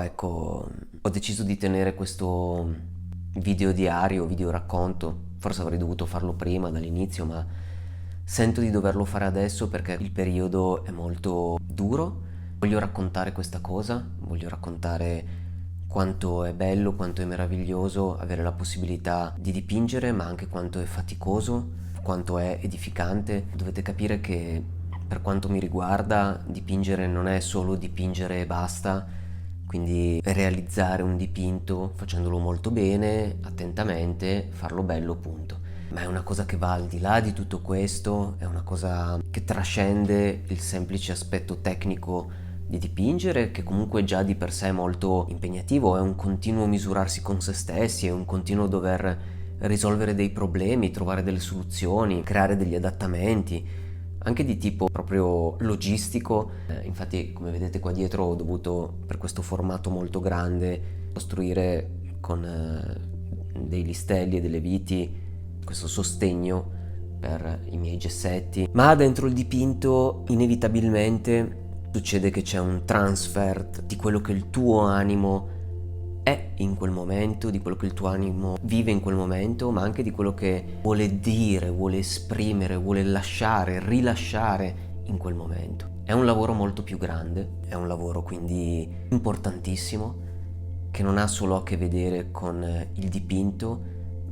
Ecco, ho deciso di tenere questo video diario, video racconto. Forse avrei dovuto farlo prima, dall'inizio, ma sento di doverlo fare adesso perché il periodo è molto duro. Voglio raccontare questa cosa, voglio raccontare quanto è bello, quanto è meraviglioso avere la possibilità di dipingere, ma anche quanto è faticoso, quanto è edificante. Dovete capire che per quanto mi riguarda, dipingere non è solo dipingere e basta, quindi realizzare un dipinto facendolo molto bene, attentamente, farlo bello, punto. Ma è una cosa che va al di là di tutto questo, è una cosa che trascende il semplice aspetto tecnico di dipingere, che comunque già di per sé è molto impegnativo, è un continuo misurarsi con se stessi, è un continuo dover risolvere dei problemi, trovare delle soluzioni, creare degli adattamenti, anche di tipo proprio logistico. Infatti, come vedete qua dietro, ho dovuto, per questo formato molto grande, costruire con dei listelli e delle viti questo sostegno per i miei gessetti. Ma dentro il dipinto inevitabilmente succede che c'è un transfer di quello che il tuo animo è in quel momento, di quello che il tuo animo vive in quel momento, ma anche di quello che vuole dire, vuole esprimere, vuole lasciare, rilasciare in quel momento. È un lavoro molto più grande, è un lavoro quindi importantissimo, che non ha solo a che vedere con il dipinto,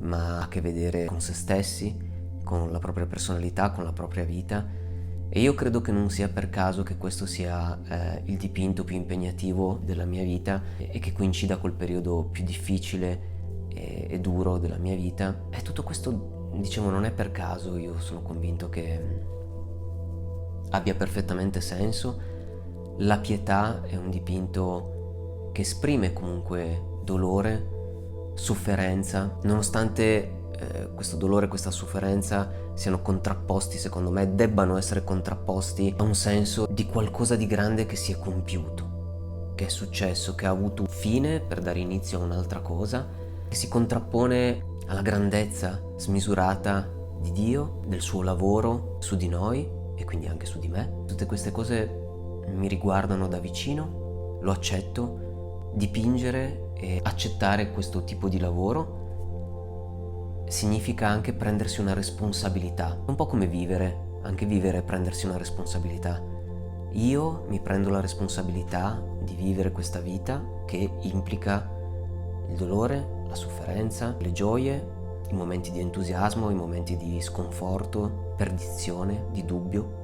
ma ha a che vedere con se stessi, con la propria personalità, con la propria vita. E io credo che non sia per caso che questo sia il dipinto più impegnativo della mia vita e che coincida col periodo più difficile e duro della mia vita. E tutto questo, diciamo, non è per caso. Io sono convinto che abbia perfettamente senso. La pietà è un dipinto che esprime comunque dolore, sofferenza, nonostante questo dolore e questa sofferenza siano contrapposti, secondo me, debbano essere contrapposti a un senso di qualcosa di grande che si è compiuto, che è successo, che ha avuto fine per dare inizio a un'altra cosa, che si contrappone alla grandezza smisurata di Dio, del suo lavoro su di noi e quindi anche su di me. Tutte queste cose mi riguardano da vicino, lo accetto. Dipingere e accettare questo tipo di lavoro significa anche prendersi una responsabilità, un po' come vivere, anche vivere è prendersi una responsabilità. Io mi prendo la responsabilità di vivere questa vita che implica il dolore, la sofferenza, le gioie, i momenti di entusiasmo, i momenti di sconforto, perdizione, di dubbio.